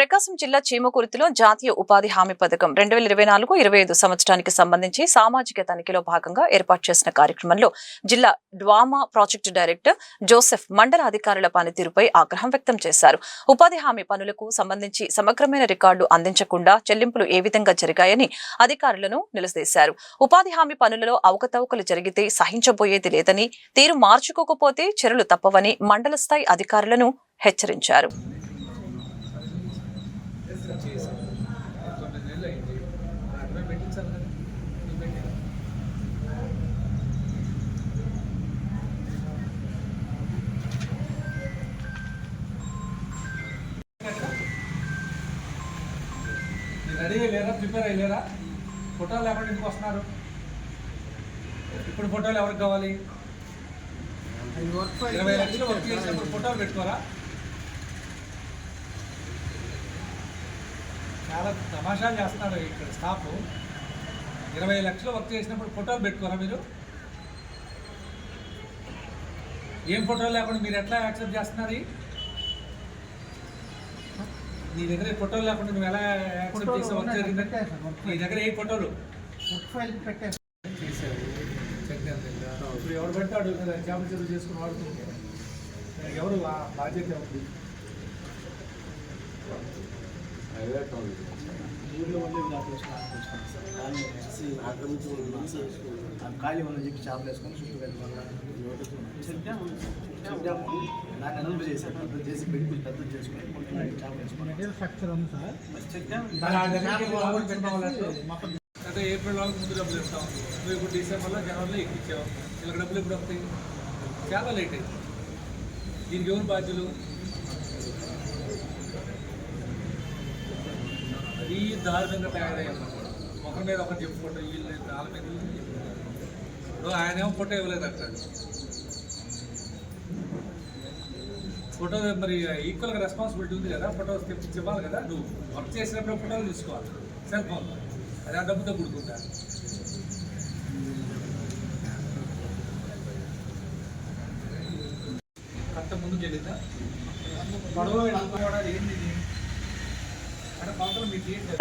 ప్రకాశం జిల్లా చీమకుర్తిలో జాతీయ ఉపాధి హామీ పథకం 2024-25 సంవత్సరానికి సంబంధించి సామాజిక తనిఖీలో భాగంగా ఏర్పాటు చేసిన కార్యక్రమంలో జిల్లా డ్వామా ప్రాజెక్టు డైరెక్టర్ జోసెఫ్ మండల అధికారుల పనితీరుపై ఆగ్రహం వ్యక్తం చేశారు. ఉపాధి హామీ పనులకు సంబంధించి సమగ్రమైన రికార్డు అందించకుండా చెల్లింపులు ఏ విధంగా జరిగాయని అధికారులను నిలదీశారు. ఉపాధి హామీ పనులలో అవకతవకలు జరిగితే సహించబోయేది లేదని, తీరు మార్చుకోకపోతే చర్యలు తప్పవని మండల స్థాయి అధికారులను హెచ్చరించారు. రెడీ అయ్యలేరా, ప్రిపేర్ అయ్యలేరా? ఫోటోలు లేకుండా ఎందుకు వస్తున్నారు? ఇప్పుడు ఫోటోలు ఎవరికి కావాలి? 20 లక్షలు వర్క్ చేసినప్పుడు ఫోటోలు పెట్టుకోరా? చాలా తమాషాలు చేస్తున్నారు ఇక్కడ స్టాఫ్. 20 లక్షలు వర్క్ చేసినప్పుడు ఫోటోలు పెట్టుకోరా మీరు? ఏం ఫోటోలు లేకుండా మీరు ఎట్లా యాక్సెప్ట్ చేస్తున్నారు? నీ దగ్గర ఫోటోలు లేకుండా నువ్వు ఎలా యాక్సెప్ట్ చేసావు? వర్క్ జరిగిందంటే నీ దగ్గర ఏ ఫోటోలు చేసావు? ఇప్పుడు ఎవరు పెడతాడు చేపల చెరువు చేసుకుని వాడుతుంటే ఎవరు బాధ్యత ఉంది? ఖాళీ ఉందని చెప్పి చేపలు వేసుకొని చుట్టూ దాన్ని అనుభవం చేశాను. అర్థం చేసి పెట్టి పెద్ద చేసుకొని చేపలు వేసుకొని అంటే ఏప్రిల్ వాళ్ళకి ముందు డబ్బులు ఇస్తాం. నువ్వు ఇప్పుడు డిసెంబర్లో జనవరిలో ఎక్కించావు. వీళ్ళకి డబ్బులు ఎప్పుడు వస్తాయి? చాలా లేట్ అయింది. దీనికి ఎవరు బాధ్యులు? అది దారుణంగా తయారయ్యాను. ఒకరి మీద ఒకరు చెప్పుకుంటాం. వీళ్ళు వాళ్ళ మీద ఇప్పుడు ఆయన ఏమో ఫోటో ఇవ్వలేదు అంటాడు. ఫోటో మరి ఈక్వల్గా రెస్పాన్సిబిలిటీ ఉంది కదా, ఫోటోస్ తెప్పించి ఇవ్వాలి కదా. నువ్వు వర్క్ చేసినప్పుడు ఫోటోలు తీసుకోవాలి సెల్ ఫోన్లో. అది ఆ డబ్బుతో కూడుకుంటా. అంత ముందు జరిగిందా? పడవ ఏంది అంటే పాత్రలు మీకు ఏంటి?